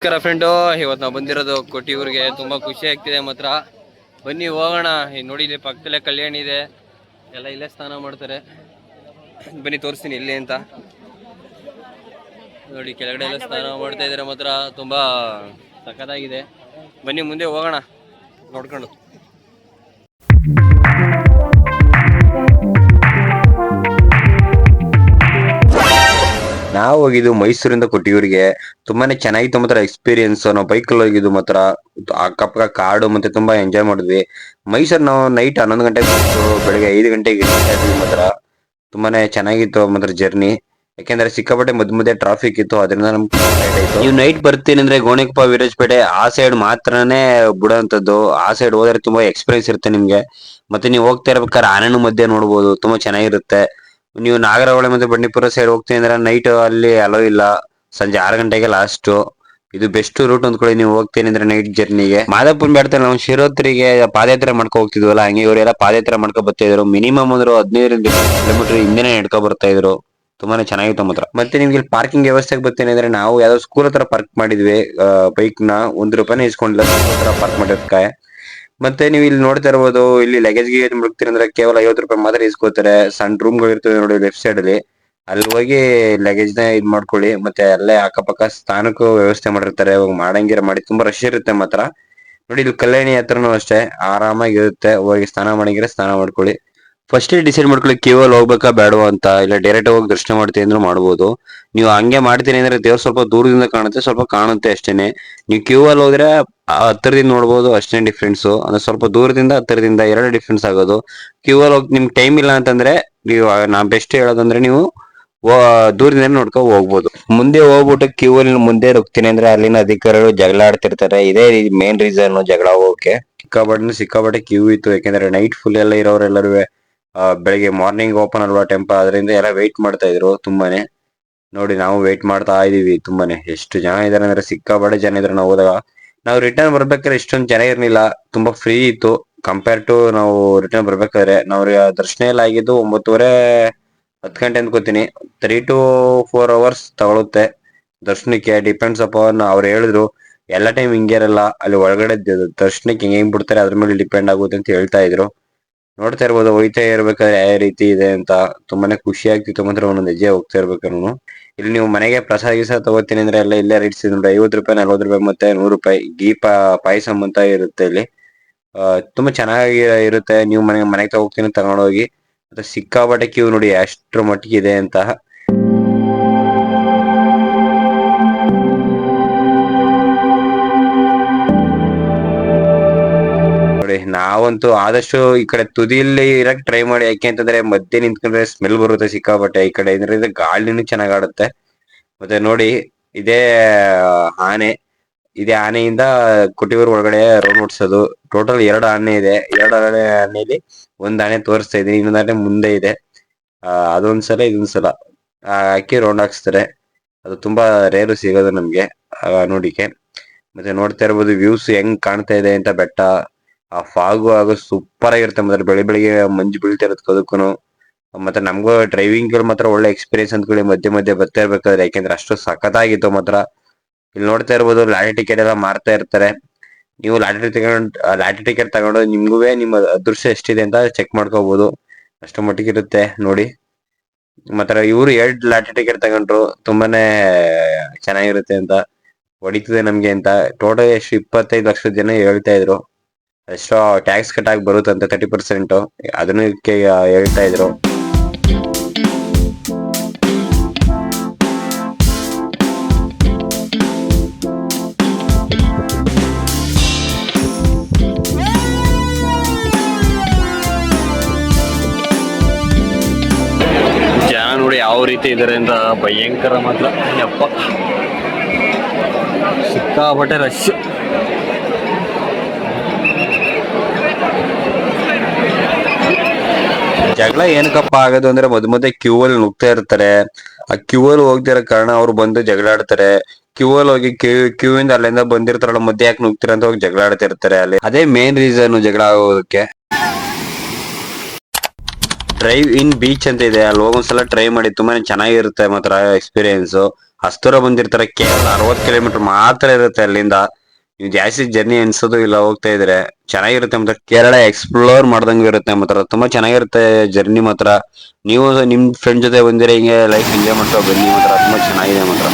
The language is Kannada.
ನಮಸ್ಕಾರ ಫ್ರೆಂಡು, ಇವತ್ತು ನಾವು ಬಂದಿರೋದು ಕೊಟ್ಟಿಯೂರಿಗೆ. ತುಂಬಾ ಖುಷಿ ಆಗ್ತಿದೆ ಮಾತ್ರ. ಬನ್ನಿ ಹೋಗೋಣ. ನೋಡಿ ಇಲ್ಲಿ ಪಕ್ಕದಲ್ಲೇ ಕಲ್ಯಾಣಿ ಇದೆ, ಎಲ್ಲ ಇಲ್ಲೇ ಸ್ನಾನ ಮಾಡ್ತಾರೆ. ಬನ್ನಿ ತೋರಿಸ್ತೀನಿ ಇಲ್ಲಿ ಅಂತ. ನೋಡಿ ಕೆಳಗಡೆ ಎಲ್ಲ ಸ್ನಾನ ಮಾಡ್ತಾ ಇದ್ದಾರೆ ಮಾತ್ರ, ತುಂಬಾ ಸಖತ್ತಾಗಿದೆ. ಬನ್ನಿ ಮುಂದೆ ಹೋಗೋಣ ನೋಡ್ಕೊಂಡು. ನಾವು ಹೋಗಿದ್ದು ಮೈಸೂರಿಂದ ಕೊಟ್ಟಿಯೂರಿಗೆ. ತುಂಬಾನೇ ಚೆನ್ನಾಗಿತ್ತು ಮಾತ್ರ ಎಕ್ಸ್ಪೀರಿಯನ್ಸ್. ನಾವು ಬೈಕಲ್ಲಿ ಹೋಗಿದ್ದು ಮಾತ್ರ ಅಕ್ಕಪಕ್ಕ ಕಾಡು ಮತ್ತೆ ತುಂಬಾ ಎಂಜಾಯ್ ಮಾಡಿದ್ವಿ. ಮೈಸೂರು ನಾವು ನೈಟ್ 11 ಗಂಟೆಗೆ ಬೆಳಗ್ಗೆ 5 ಗಂಟೆಗೆ ಮಾತ್ರ. ತುಂಬಾನೇ ಚೆನ್ನಾಗಿತ್ತು ಮಾತ್ರ ಜರ್ನಿ. ಯಾಕೆಂದ್ರೆ ಸಿಕ್ಕಾಪಟ್ಟೆ ಮಧ್ಯ ಟ್ರಾಫಿಕ್ ಇತ್ತು, ಅದರಿಂದ ನಮ್ಗೆ ನೀವು ನೈಟ್ ಬರ್ತೀನಿ ಅಂದ್ರೆ ಗೋಣಿಕೊಪ್ಪ ವಿರಾಜಪೇಟೆ ಆ ಸೈಡ್ ಮಾತ್ರನೇ ಬಿಡೋಂಥದ್ದು. ಆ ಸೈಡ್ ಹೋದ್ರೆ ತುಂಬಾ ಎಕ್ಸ್ಪೀರಿಯನ್ಸ್ ಇರುತ್ತೆ ನಿಮ್ಗೆ. ಮತ್ತೆ ನೀವು ಹೋಗ್ತಾ ಇರ್ಬೇಕಾದ್ರೆ ಆನೆನು ಮಧ್ಯೆ ನೋಡ್ಬೋದು, ತುಂಬಾ ಚೆನ್ನಾಗಿರುತ್ತೆ. ನೀವು ನಾಗರಹೊಳೆ ಮತ್ತೆ ಬಂಡೀಪುರ ಸೈಡ್ ಹೋಗ್ತೀನಿ ಅಂದ್ರೆ ನೈಟ್ ಅಲ್ಲಿ ಅಲೋ ಇಲ್ಲ, ಸಂಜೆ 6 ಗಂಟೆಗೆ ಲಾಸ್ಟ್. ಇದು ಬೆಸ್ಟ್ ರೂಟ್ ಅಂದ್ಕೊಳ್ಳಿ ನೀವು ಹೋಗ್ತೀನಿ ಅಂದ್ರೆ ನೈಟ್ ಜರ್ನಿಗೆ. ಮಾದಾಪುರ ಬೇಡ್ತಾ ನಾವು ಶಿರೋತ್ರಿಗೆ ಪಾದಯಾತ್ರೆ ಮಾಡ್ಕೊ ಹೋಗ್ತಿದ್ವಲ್ಲ, ಹಂಗೆ ಇವರೆಲ್ಲ ಪಾದಯಾತ್ರೆ ಮಾಡ್ಕೊ ಬರ್ತಾ ಇದ್ರು. ಮಿನಿಮಮ್ ಅಂದ್ರು 15 ಕಿಲೋಮೀಟರ್ ಹಿಂದೆನೆ ನಡ್ಕೊ ಬರ್ತಾ ಇದ್ರು. ತುಂಬಾನೇ ಚೆನ್ನಾಗಿತ್ತು ಮಾತ್ರ. ಮತ್ತೆ ನಿಮ್ಗೆ ಇಲ್ಲಿ ಪಾರ್ಕಿಂಗ್ ವ್ಯವಸ್ಥೆಗೆ ಬರ್ತೀನಿ ಅಂದ್ರೆ ನಾವು ಯಾವ್ದೋ ಸ್ಕೂಲ್ ಹತ್ರ ಪಾರ್ಕ್ ಮಾಡಿದ್ವಿ. ಬೈಕ್ ನ 1 ರೂಪಾಯಿನೇ ಇಸ್ಕೊಂಡಿಲ್ಲ, ಸ್ಕೂಲ್ ಹತ್ರ ಪಾರ್ಕ್ ಮಾಡಿರ್ಕ. ಮತ್ತೆ ನೀವು ಇಲ್ಲಿ ನೋಡ್ತಾ ಇರ್ಬೋದು, ಇಲ್ಲಿ ಲಗೇಜ್ ಗೆ ಮುಡುಕ್ತೀನಿ ಅಂದ್ರೆ ಕೇವಲ 50 ರೂಪಾಯಿ ಮಾತ್ರ ಇಸ್ಕೋತಾರೆ. ಸಣ್ಣ ರೂಮ್ ಗಳು ಇರ್ತವೆ ನೋಡಿ ಲೆಫ್ಟ್ ಸೈಡ್ ಅಲ್ಲಿ, ಅಲ್ಲಿ ಹೋಗಿ ಲಗೇಜ್ ನ ಇದ್ ಮಾಡ್ಕೊಳ್ಳಿ. ಮತ್ತೆ ಅಲ್ಲೇ ಅಕ್ಕಪಕ್ಕ ಸ್ಥಾನಕ್ಕೂ ವ್ಯವಸ್ಥೆ ಮಾಡಿರ್ತಾರೆ, ಮಾಡಂಗಿರ ಮಾಡಿ. ತುಂಬಾ ರಶ್ ಇರುತ್ತೆ ಮಾತ್ರ. ನೋಡಿ ಇದು ಕಲ್ಯಾಣಿ ಹತ್ರನೂ ಅಷ್ಟೇ, ಆರಾಮಾಗಿ ಇರುತ್ತೆ. ಹೋಗಿ ಸ್ನಾನ ಮಾಡಂಗಿರ ಸ್ನಾನ ಮಾಡ್ಕೊಳ್ಳಿ. ಫಸ್ಟ್ ಡಿಸೈಡ್ ಮಾಡ್ಕೊಳ್ಳಿ ಕ್ಯೂ ಅಲ್ಲಿ ಹೋಗ್ಬೇಕಾ ಬೇಡವಾ ಅಂತ. ಇಲ್ಲ ಡೈರೆಕ್ಟ್ ಹೋಗಿ ದರ್ಶನ ಮಾಡ್ತೀನಿ ಅಂದ್ರೂ ಮಾಡ್ಬೋದು. ನೀವು ಹಂಗೆ ಮಾಡ್ತೀನಿ ಅಂದ್ರೆ ದೇವ್ರು ಸ್ವಲ್ಪ ದೂರದಿಂದ ಕಾಣುತ್ತೆ, ಸ್ವಲ್ಪ ಕಾಣುತ್ತೆ ಅಷ್ಟೇನೆ. ನೀವು ಕ್ಯೂ ಅಲ್ಲಿ ಹೋದ್ರೆ ಹತ್ತಿರದಿಂದ ನೋಡ್ಬೋದು, ಅಷ್ಟೇ ಡಿಫ್ರೆನ್ಸ್. ಅಂದ್ರೆ ಸ್ವಲ್ಪ ದೂರದಿಂದ ಹತ್ತಿರದಿಂದ ಎರಡು ಡಿಫ್ರೆನ್ಸ್ ಆಗೋದು. ಕ್ಯೂ ಅಲ್ಲಿ ಹೋಗಿ ನಿಮ್ಗೆ ಟೈಮ್ ಇಲ್ಲ ಅಂತಂದ್ರೆ ನೀವು, ನಾ ಬೆಸ್ಟ್ ಹೇಳೋದಂದ್ರೆ ನೀವು ದೂರದಿಂದ ನೋಡ್ಕೊ ಹೋಗ್ಬೋದು. ಮುಂದೆ ಹೋಗ್ಬಿಟ್ಟು ಕ್ಯೂ ಅಲ್ಲಿ ಮುಂದೆ ಹೋಗ್ತೀನಿ ಅಂದ್ರೆ ಅಲ್ಲಿನ ಅಧಿಕಾರಿಗಳು ಜಗಳ ಆಡ್ತಿರ್ತಾರೆ. ಇದೇ ಮೇನ್ ರೀಸನ್ ಜಗಳ ಹೋಗಕ್ಕೆ. ಸಿಕ್ಕಾಪಟ್ಟೆ ಕ್ಯೂ ಇತ್ತು, ಯಾಕೆಂದ್ರೆ ನೈಟ್ ಫುಲ್ ಎಲ್ಲ ಇರೋರೆಲ್ಲರೂ ಬೆಳಿಗ್ಗೆ ಮಾರ್ನಿಂಗ್ ಓಪನ್ ಅಲ್ವಾ ಟೆಂಪಲ್, ಅದರಿಂದ ಎಲ್ಲ ವೆಯ್ಟ್ ಮಾಡ್ತಾ ಇದ್ರು ತುಂಬಾನೇ. ನೋಡಿ ನಾವು ವೆಯ್ಟ್ ಮಾಡ್ತಾ ಇದೀವಿ ತುಂಬಾನೇ. ಎಷ್ಟು ಜನ ಇದಾರೆ ಅಂದ್ರೆ ಸಿಕ್ಕಾಪಟ್ಟೆ ಜನ ಇದ್ರೆ. ನಾವು ಹೋದಾಗ ನಾವು ರಿಟರ್ನ್ ಬರ್ಬೇಕಾದ್ರೆ ಇಷ್ಟೊಂದು ಜನ ಇರ್ಲಿಲ್ಲ, ತುಂಬಾ ಫ್ರೀ ಇತ್ತು ಕಂಪೇರ್ ಟು ನಾವು ರಿಟರ್ನ್ ಬರ್ಬೇಕಾದ್ರೆ. ನಾವು ದರ್ಶನ ಎಲ್ಲ ಆಗಿದ್ದು 9:30 10 ಗಂಟೆ ಅನ್ಕೋತೀನಿ. 3 to 4 hours ತಗೊಳುತ್ತೆ ದರ್ಶನಕ್ಕೆ. ಡಿಪೆಂಡ್ಸ್ ಅಪಾನ್ ಅವ್ರು ಹೇಳಿದ್ರು. ಎಲ್ಲ ಟೈಮ್ ಹಿಂಗೆ ಇರಲ್ಲ, ಅಲ್ಲಿ ಒಳಗಡೆ ದರ್ಶನಕ್ಕೆ ಹೆಂಗ್ ಬಿಡ್ತಾರೆ ಅದ್ರ ಮೇಲೆ ಡಿಪೆಂಡ್ ಆಗುತ್ತೆ ಅಂತ ಹೇಳ್ತಾ ಇದ್ರು. ನೋಡ್ತಾ ಇರ್ಬೋದು ಹೋಯ್ತಾ ಇರ್ಬೇಕಾದ್ರೆ ಯಾವ ರೀತಿ ಇದೆ ಅಂತ. ತುಂಬಾನೇ ಖುಷಿ ಆಗ್ತಿತ್ತು ಮಾತ್ರ ಒಂದೊಂದು ಹೆಜ್ಜೆ ಹೋಗ್ತಾ ಇರ್ಬೇಕಾದ್ರು. ಇಲ್ಲಿ ನೀವು ಮನೆಗೆ ಪ್ರಸಾದ ಗೀಸ ತಗೋತೀನಿ ಅಂದ್ರೆ ಎಲ್ಲ ಇಲ್ಲೇ ರೇಟ್ಸ್ ನೋಡಿ, 50 ರೂಪಾಯಿ 40 ರೂಪಾಯಿ ಮತ್ತೆ 100 ರೂಪಾಯಿ. ಪಾಯಸಂ ಅಂತ ಇರುತ್ತೆ ಇಲ್ಲಿ. ತುಂಬಾ ಚೆನ್ನಾಗಿ ಇರುತ್ತೆ. ನೀವು ಮನೆಗೆ ತಗೋತೀನಿ ತಗೊಂಡೋಗಿ. ಮತ್ತೆ ಸಿಕ್ಕಾಪಟ್ಟೆ ಕ್ಯೂ ನೋಡಿ ಅಷ್ಟ್ರ ಮಟ್ಟಿಗೆ ಇದೆ ಅಂತ. ನೋಡಿ ನಾವಂತೂ ಆದಷ್ಟು ಈ ಕಡೆ ತುದಿಯಲ್ಲಿ ಇರಕ್ ಟ್ರೈ ಮಾಡಿ. ಯಾಕೆ ಅಂತಂದ್ರೆ ಮಧ್ಯೆ ನಿಂತ್ಕೊಂಡ್ರೆ ಸ್ಮೆಲ್ ಬರುತ್ತೆ ಸಿಕ್ಕಾಪಟ್ಟೆ. ಈ ಕಡೆ ಇದ್ರಿಂದ ಗಾಳಿನೂ ಚೆನ್ನಾಗ್ ಆಡುತ್ತೆ. ಮತ್ತೆ ನೋಡಿ ಇದೇ ಆನೆ. ಇದೇ ಆನೆಯಿಂದ ಕೊಟ್ಟಿಯೂರ್ ಒಳಗಡೆ ರೌಂಡ್ ಓಡಿಸೋದು. ಟೋಟಲ್ 2 ಆನೆ ಇದೆ. 2 ಆನೆಯಲ್ಲಿ 1 ಆನೆ ತೋರಿಸ್ತಾ ಇದೀನಿ, ಇನ್ನೊಂದು ಆನೆ ಮುಂದೆ ಇದೆ. ಅದೊಂದ್ಸಲ ಇದೊಂದ್ಸಲ ಹಾಕಿ ರೌಂಡ್ ಹಾಕ್ಸ್ತಾರೆ. ಅದು ತುಂಬಾ ರೇರು ಸಿಗೋದು ನಮ್ಗೆ ನೋಡಿಕೆ. ಮತ್ತೆ ನೋಡ್ತಾ ಇರ್ಬೋದು ವ್ಯೂಸ್ ಹೆಂಗ್ ಕಾಣ್ತಾ ಇದೆ ಅಂತ. ಬೆಟ್ಟ, ಆ ಫಾಗು ಆಗೋ ಸೂಪರ್ ಆಗಿರುತ್ತೆ. ಮತ್ತೆ ಬೆಳಿಗ್ಗೆ ಮಂಜು ಬೀಳ್ತಾ ಇರೋದಕ್ಕೆ ಅದಕ್ಕೂ. ಮತ್ತೆ ನಮಗೂ ಡ್ರೈವಿಂಗ್ ಮಾತ್ರ ಒಳ್ಳೆ ಎಕ್ಸ್ಪೀರಿಯನ್ಸ್ ಅಂದ್ಕೊಳ್ಳಿ. ಮಧ್ಯೆ ಬರ್ತಾ ಇರ್ಬೇಕಾದ್ರೆ, ಯಾಕೆಂದ್ರೆ ಅಷ್ಟು ಸಖತ್ತಾಗಿತ್ತು ಮಾತ್ರ. ಇಲ್ಲಿ ನೋಡ್ತಾ ಇರ್ಬೋದು ಲಾಟರಿ ಟಿಕೆಟ್ ಎಲ್ಲ ಮಾರ್ತಾ ಇರ್ತಾರೆ. ನೀವು ಲಾಟರಿ ಟಿಕೆಟ್ ತಗೊಂಡು ನಿಮ್ಗೂ ನಿಮ್ಮ ಅದೃಶ್ಯ ಎಷ್ಟಿದೆ ಅಂತ ಚೆಕ್ ಮಾಡ್ಕೋಬಹುದು. ಅಷ್ಟು ಮಟ್ಟಿಗೆ ಇರುತ್ತೆ ನೋಡಿ. ಮಾತ್ರ ಇವರು 2 ಲಾಟರಿ ಟಿಕೆಟ್ ತಗೊಂಡ್ರು, ತುಂಬಾನೇ ಚೆನ್ನಾಗಿರುತ್ತೆ ಅಂತ. ಹೊಡಿತದೆ ನಮ್ಗೆ ಅಂತ. ಟೋಟಲ್ ಎಷ್ಟು 25 ಲಕ್ಷ ಜನ ಹೇಳ್ತಾ ಇದ್ರು. ಎಷ್ಟೋ ಟ್ಯಾಕ್ಸ್ ಕಟ್ ಆಗಿ ಬರುತ್ತಂತೆ 30%. ಅದನ್ನು ಹೇಳ್ತಾ ಇದ್ರು. ಜನ ನೋಡಿ ಯಾವ ರೀತಿ ಇದಾರೆ ಅಂತ, ಭಯಂಕರ ಮಾತ್ರ. ಯಪ್ಪ ಸಿಕ್ಕಾಪಟ್ಟೆ ರಶ್. ಜಗಳ ಏನಕ್ಕಪ್ಪ ಆಗೋದು ಅಂದ್ರೆ ಮಧ್ಯೆ ಕ್ಯೂ ಅಲ್ಲಿ ನುಗ್ತಾ ಇರ್ತಾರೆ. ಆ ಕ್ಯೂ ಅಲ್ಲಿ ಹೋಗ್ತಿರೋ ಕಾರಣ ಅವ್ರು ಬಂದು ಜಗಳ ಆಡ್ತಾರೆ. ಕ್ಯೂ ಅಲ್ಲಿ ಹೋಗಿ ಕ್ಯೂ ಇಂದ ಅಲ್ಲಿಂದ ಬಂದಿರ್ತಾರಲ್ಲ, ಮಧ್ಯೆ ಯಾಕೆ ನುಗ್ತೀರ ಅಂತ ಹೋಗಿ ಜಗಳ ಆಡ್ತಾ ಇರ್ತಾರೆ ಅಲ್ಲಿ. ಅದೇ ಮೇನ್ ರೀಸನ್ ಜಗಳ ಆಗೋದಕ್ಕೆ. ಡ್ರೈವ್ ಇನ್ ಬೀಚ್ ಅಂತ ಇದೆ, ಅಲ್ಲಿ ಹೋಗೊಂದ್ಸಲ ಟ್ರೈ ಮಾಡಿ. ತುಂಬಾನೇ ಚೆನ್ನಾಗಿರುತ್ತೆ ಮಾತ್ರ ಎಕ್ಸ್ಪೀರಿಯನ್ಸ್. ಹಸ್ತೂರ ಬಂದಿರ್ತಾರೆ. ಕೇವಲ 60 ಕಿಲೋಮೀಟರ್ ಮಾತ್ರ ಇರುತ್ತೆ ಅಲ್ಲಿಂದ. ನೀವು ಜಾಸ್ತಿ ಜರ್ನಿ ಅನ್ಸೋದು ಇಲ್ಲ ಹೋಗ್ತಾ ಇದ್ರೆ. ಚೆನ್ನಾಗಿರುತ್ತೆ ಮಾತ್ರ. ಕೇರಳ ಎಕ್ಸ್ಪ್ಲೋರ್ ಮಾಡ್ದಂಗೆ ಇರುತ್ತೆ ಮಾತ್ರ. ತುಂಬಾ ಚೆನ್ನಾಗಿರುತ್ತೆ ಜರ್ನಿ ಮಾತ್ರ. ನೀವು ನಿಮ್ ಫ್ರೆಂಡ್ ಜೊತೆ ಬಂದಿರ ಹಿಂಗೆ ಲೈಫ್ ಎಂಜಾಯ್ ಮಾಡ್ತಾ ಬನ್ನಿ ಮಾತ್ರ. ತುಂಬಾ ಚೆನ್ನಾಗಿದೆ ಮಾತ್ರ.